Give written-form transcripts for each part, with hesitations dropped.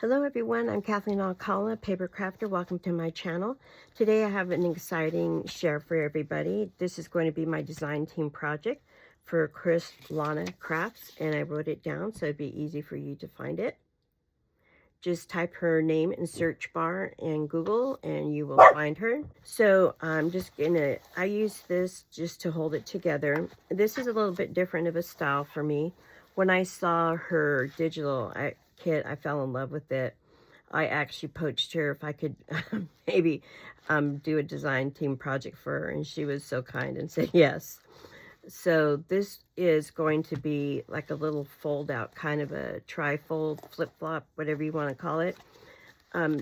Hello everyone, I'm Kathleen Alcala, paper crafter. Welcome to my channel. Today I have an exciting share for everybody. This is going to be my design team project for Chris Lana Crafts, and I wrote it down so it'd be easy for you to find it. Just type her name in search bar in Google and you will find her. So I'm just I use this just to hold it together. This is a little bit different of a style for me. When I saw her digital kit, I fell in love with it. I actually poached her if I could maybe do a design team project for her, and she was so kind and said yes. So this is going to be like a little fold out, kind of a tri-fold, flip-flop, whatever you want to call it.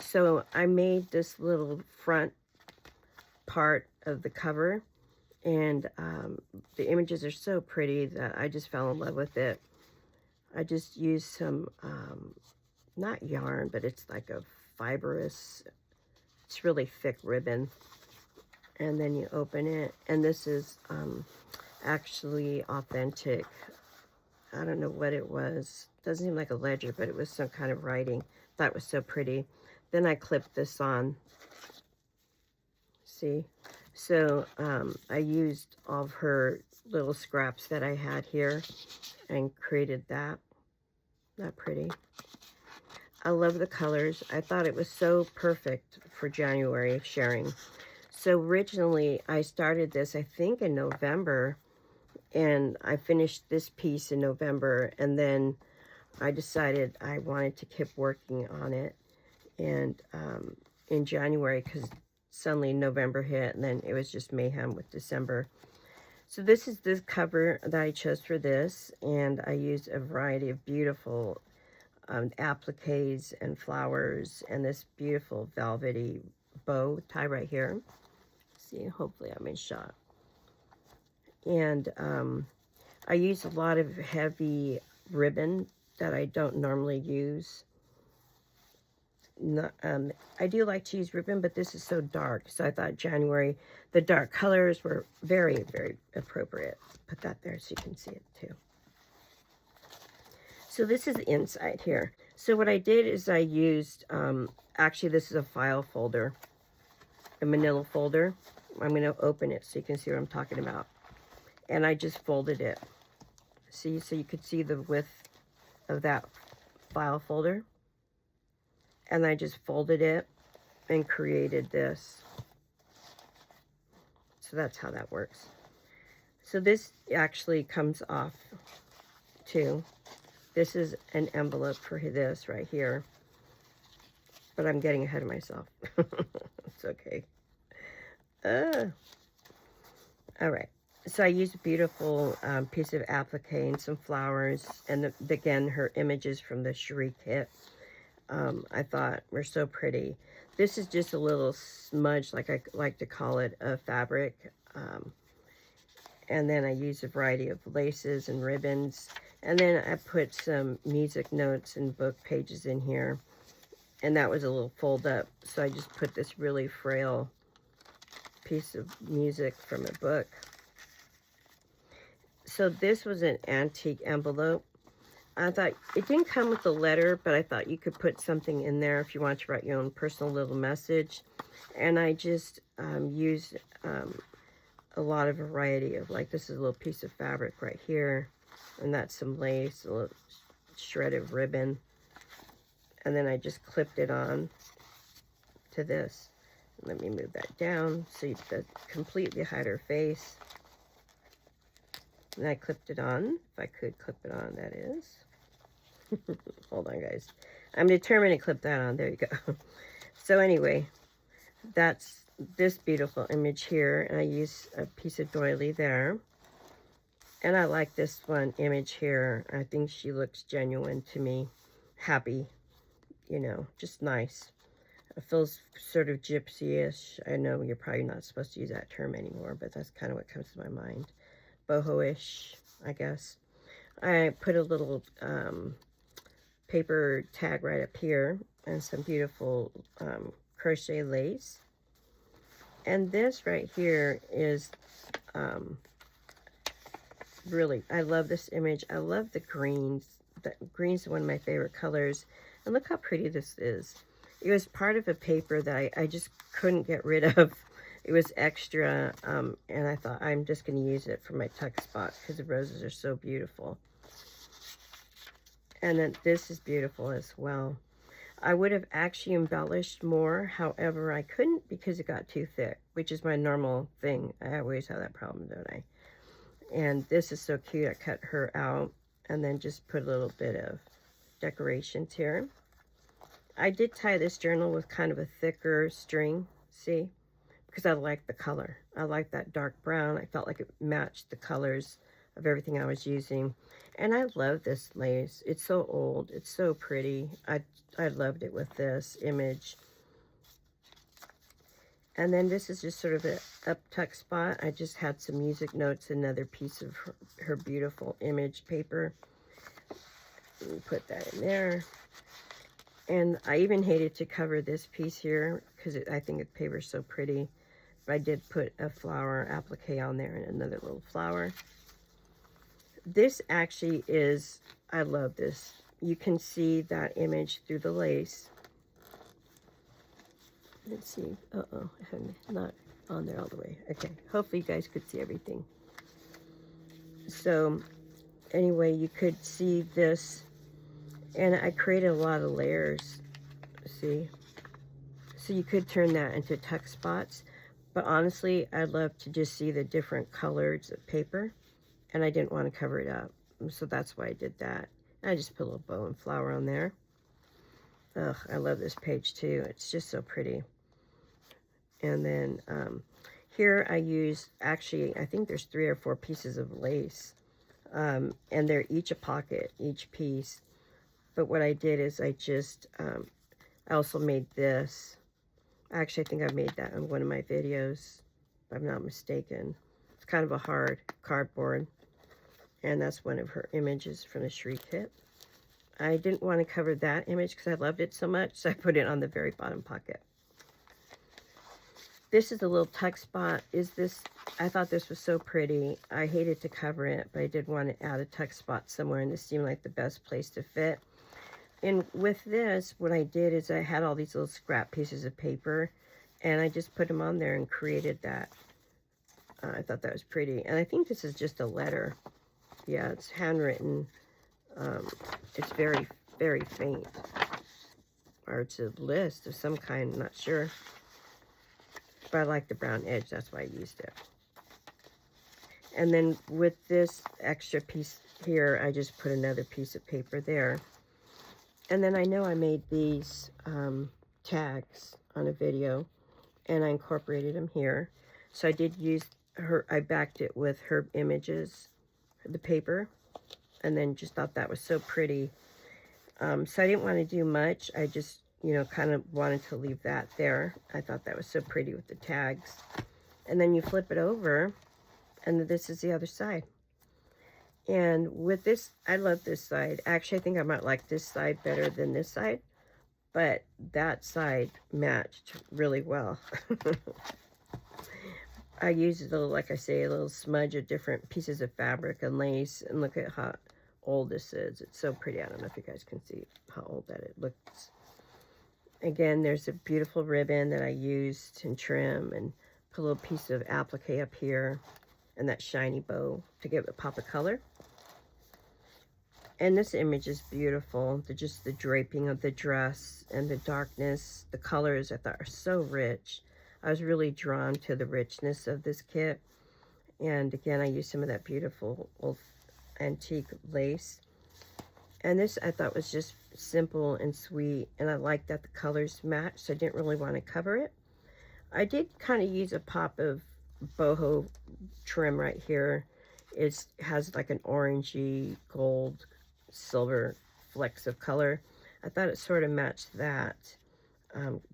So I made this little front part of the cover, and the images are so pretty that I just fell in love with it. I just used some, not yarn, but it's like a fibrous, it's really thick ribbon. And then you open it, and this is actually authentic. I don't know what it was. Doesn't seem like a ledger, but it was some kind of writing. That was so pretty. Then I clipped this on. See? So I used all of her little scraps that I had here and created that. Not pretty. I love the colors. I thought it was so perfect for January sharing. So originally I started this, I think, in November, and I finished this piece in November, and then I decided I wanted to keep working on it. And in January, because suddenly November hit, and then it was just mayhem with December. So this is the cover that I chose for this, and I used a variety of beautiful appliques and flowers, and this beautiful velvety bow tie right here. See, hopefully I'm in shot. And I use a lot of heavy ribbon that I don't normally use. I do like to use ribbon, but this is so dark, so I thought January, the dark colors were very, very appropriate. Put that there so you can see it too. So this is the inside here. So what I did is I used, actually this is a file folder, a manila folder. I'm going to open it so you can see what I'm talking about. And I just folded it. See, so you could see the width of that file folder. And I just folded it and created this. So that's how that works. So this actually comes off too. This is an envelope for this right here. But I'm getting ahead of myself. It's okay. All right. So I used a beautiful piece of applique and some flowers. And again, her images from the Cherie kit. I thought were so pretty. This is just a little smudge, like I like to call it, of fabric. And then I used a variety of laces and ribbons. And then I put some music notes and book pages in here. And that was a little fold up. So I just put this really frail piece of music from a book. So this was an antique envelope. I thought it didn't come with the letter, but I thought you could put something in there if you want to write your own personal little message. And I just used a lot of variety of, like, this is a little piece of fabric right here, and that's some lace, a little shred of ribbon, and then I just clipped it on to this. Let me move that down so you can completely hide her face. And I clipped it on, if I could clip it on, that is. Hold on, guys. I'm determined to clip that on. There you go. So anyway, that's this beautiful image here, and I use a piece of doily there. And I like this one image here. I think she looks genuine to me. Happy, you know, just nice. It feels sort of gypsy-ish. I know you're probably not supposed to use that term anymore, but that's kind of what comes to my mind. Boho-ish, I guess. I put a little paper tag right up here and some beautiful crochet lace. And this right here is really, I love this image. I love the greens. The greens are one of my favorite colors. And look how pretty this is. It was part of a paper that I just couldn't get rid of. It was extra, and I thought I'm just going to use it for my tuck spot because the roses are so beautiful. And then this is beautiful as well. I would have actually embellished more, however, I couldn't because it got too thick, which is my normal thing. I always have that problem, don't I? And this is so cute. I cut her out and then just put a little bit of decorations here. I did tie this journal with kind of a thicker string, see? Because I like the color. I like that dark brown. I felt like it matched the colors of everything I was using. And I love this lace. It's so old. It's so pretty. I loved it with this image. And then this is just sort of an up tuck spot. I just had some music notes, another piece of her beautiful image paper. Put that in there. And I even hated to cover this piece here because I think the paper is so pretty. But I did put a flower applique on there and another little flower. This actually is, I love this. You can see that image through the lace. Let's see. Uh-oh, I'm not on there all the way. Okay, hopefully you guys could see everything. So, anyway, you could see this. And I created a lot of layers, see? So you could turn that into tuck spots. But honestly, I'd love to just see the different colors of paper. And I didn't want to cover it up. So that's why I did that. I just put a little bow and flower on there. Ugh, I love this page too. It's just so pretty. And then here I used, actually, I think there's 3 or 4 pieces of lace. And they're each a pocket, each piece. But what I did is I just, I also made this. Actually, I think I made that in one of my videos, if I'm not mistaken. It's kind of a hard cardboard. And that's one of her images from the Cherie kit. I didn't want to cover that image because I loved it so much, so I put it on the very bottom pocket. This is a little tuck spot. I thought this was so pretty. I hated to cover it, but I did want to add a tuck spot somewhere, and this seemed like the best place to fit. And with this, what I did is I had all these little scrap pieces of paper, and I just put them on there and created that. I thought that was pretty. And I think this is just a letter. Yeah, it's handwritten. It's very, very faint. Or it's a list of some kind, I'm not sure. But I like the brown edge, that's why I used it. And then with this extra piece here, I just put another piece of paper there. And then I know I made these tags on a video, and I incorporated them here. So I did use I backed it with her images, the paper, and then just thought that was so pretty. So I didn't want to do much. I just, kind of wanted to leave that there. I thought that was so pretty with the tags. And then you flip it over, and this is the other side. And with this, I love this side. Actually, I think I might like this side better than this side, but that side matched really well. I used a little, like I say, a little smudge of different pieces of fabric and lace, and look at how old this is. It's so pretty. I don't know if you guys can see how old that it looks. Again, there's a beautiful ribbon that I used and trim, and put a little piece of applique up here, and that shiny bow to give it a pop of color. And this image is beautiful. Just the draping of the dress and the darkness, the colors I thought are so rich. I was really drawn to the richness of this kit. And again, I used some of that beautiful old antique lace. And this I thought was just simple and sweet. And I liked that the colors matched, so I didn't really want to cover it. I did kind of use a pop of boho trim right here. It has like an orangey, gold, silver flecks of color. I thought it sort of matched that.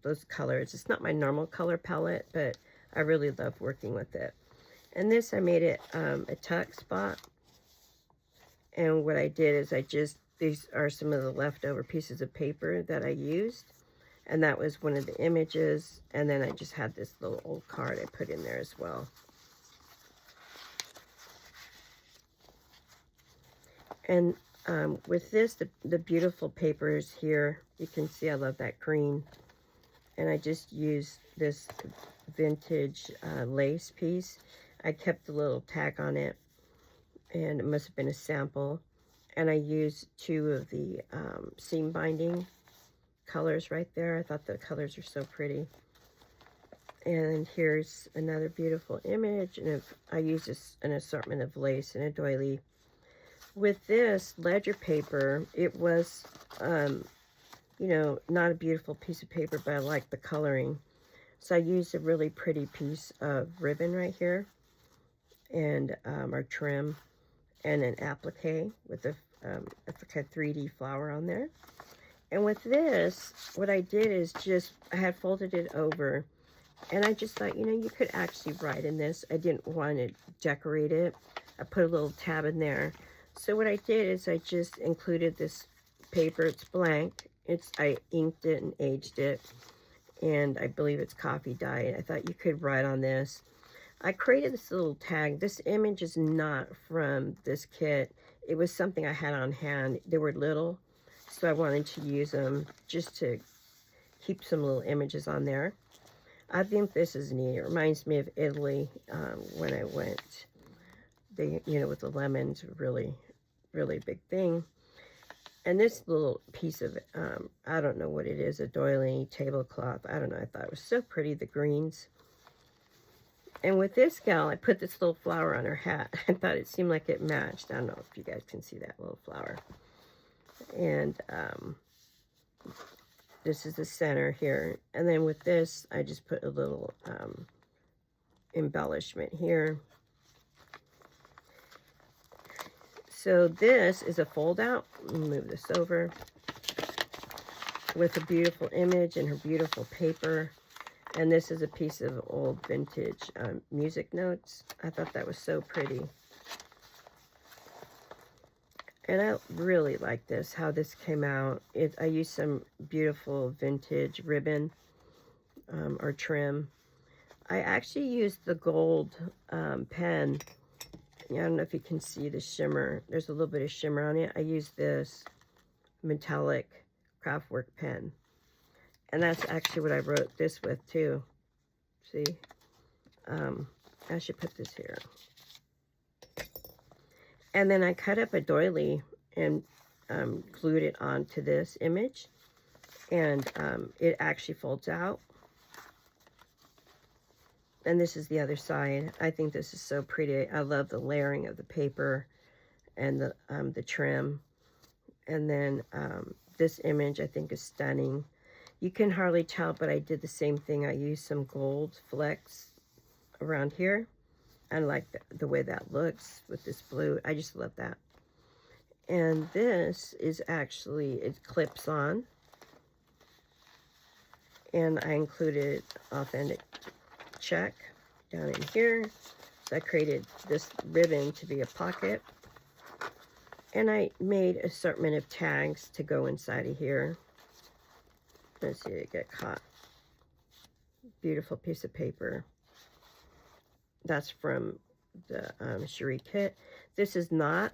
Those colors. It's not my normal color palette, but I really love working with it. And this, I made it a tuck spot. And what I did is these are some of the leftover pieces of paper that I used. And that was one of the images. And then I just had this little old card I put in there as well. And With this, the beautiful papers here, you can see I love that green. And I just used this vintage lace piece. I kept the little tag on it, and it must have been a sample. And I used 2 of the seam binding colors right there. I thought the colors are so pretty. And here's another beautiful image, and I used an assortment of lace and a doily. With this ledger paper, it was, you know, not a beautiful piece of paper, but I like the coloring. So I used a really pretty piece of ribbon right here, and our trim, and an applique with a like a 3D flower on there. And with this, what I did is just, I had folded it over, and I just thought, you know, you could actually write in this. I didn't want to decorate it. I put a little tab in there. So what I did is I just included this paper. It's blank. I inked it and aged it, and I believe it's coffee dyed. I thought you could write on this. I created this little tag. This image is not from this kit. It was something I had on hand. They were little, so I wanted to use them just to keep some little images on there. I think this is neat. It reminds me of Italy when I went. They, you know, with the lemons, really, really big thing. And this little piece of, I don't know what it is, a doily, tablecloth, I don't know. I thought it was so pretty, the greens. And with this gal, I put this little flower on her hat. I thought it seemed like it matched. I don't know if you guys can see that little flower. And this is the center here. And then with this, I just put a little embellishment here. So this is a fold out. Let me move this over. With a beautiful image and her beautiful paper. And this is a piece of old vintage music notes. I thought that was so pretty. And I really like this, how this came out. I used some beautiful vintage ribbon or trim. I actually used the gold pen. I don't know if you can see the shimmer. There's a little bit of shimmer on it. I used this metallic craftwork pen. And that's actually what I wrote this with too. See? I should put this here. And then I cut up a doily and glued it onto this image. And it actually folds out. And this is the other side. I think this is so pretty. I love the layering of the paper and the trim. And then this image I think is stunning. You can hardly tell, but I did the same thing. I used some gold flecks around here. I like the way that looks with this blue. I just love that. And this is actually, it clips on. And I included authentic check down in here. So I created this ribbon to be a pocket. And I made an assortment of tags to go inside of here. Let's see it get caught. Beautiful piece of paper. That's from the Cherie kit. This is not.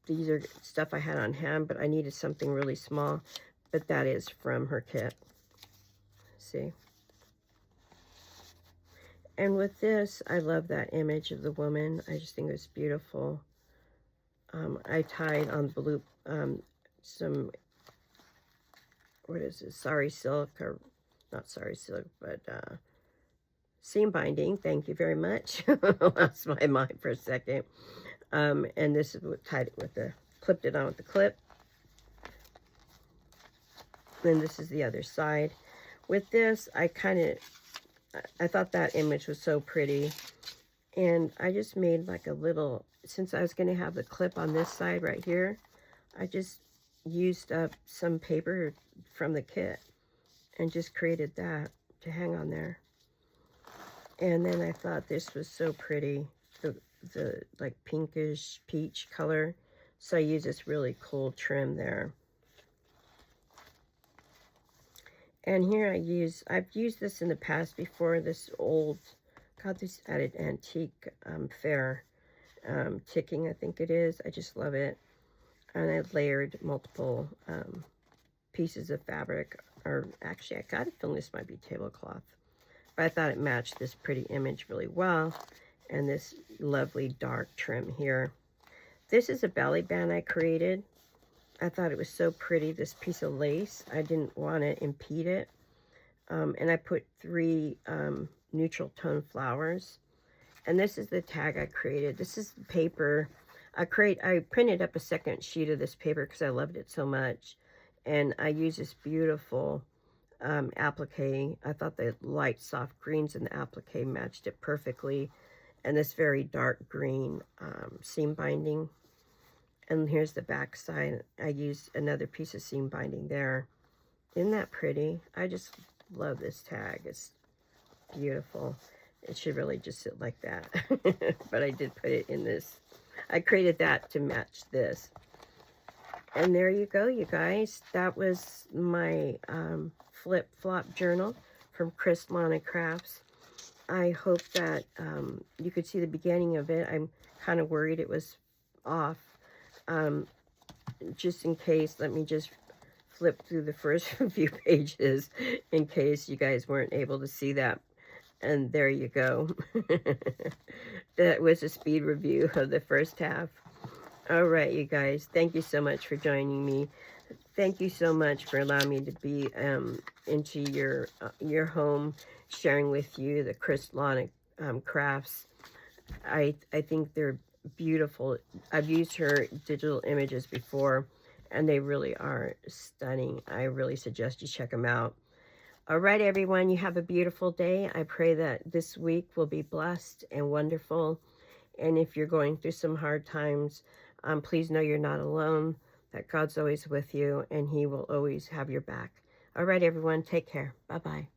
These are stuff I had on hand, but I needed something really small. But that is from her kit. See? And with this, I love that image of the woman. I just think it's beautiful. I tied on blue some, what is this, sari silk, or not sari silk, but seam binding. Thank you very much. Lost my mind for a second. And this is what tied it with clipped it on with the clip. Then this is the other side. With this, I thought that image was so pretty. And I just made like a little, since I was going to have the clip on this side right here, I just used up some paper from the kit and just created that to hang on there. And then I thought this was so pretty, the like pinkish peach color. So I used this really cool trim there. And here I've used this in the past before, this old, got this at an antique fair, ticking I think it is. I just love it. And I layered multiple pieces of fabric, or actually I got a feeling this might be tablecloth, but I thought it matched this pretty image really well, and this lovely dark trim here. This is a belly band I created. I thought it was so pretty, this piece of lace. I didn't want to impede it, and I put 3 neutral tone flowers. And this is the tag I created. This is the paper. I printed up a second sheet of this paper because I loved it so much. And I used this beautiful applique. I thought the light soft greens in the applique matched it perfectly. And this very dark green seam binding. And here's the back side. I used another piece of seam binding there. Isn't that pretty? I just love this tag. It's beautiful. It should really just sit like that. But I did put it in this. I created that to match this. And there you go, you guys. That was my flip-flop journal from Chris Lana Crafts. I hope that you could see the beginning of it. I'm kind of worried it was off. Just in case, let me just flip through the first few pages in case you guys weren't able to see that. And there you go. That was a speed review of the first half. All right, you guys. Thank you so much for joining me. Thank you so much for allowing me to be into your home, sharing with you the Chris Lana crafts. I think they're beautiful. I've used her digital images before, and they really are stunning. I really suggest you check them out. All right, everyone, you have a beautiful day. I pray that this week will be blessed and wonderful. And if you're going through some hard times, please know you're not alone, that God's always with you, and he will always have your back. All right, everyone, take care. Bye-bye.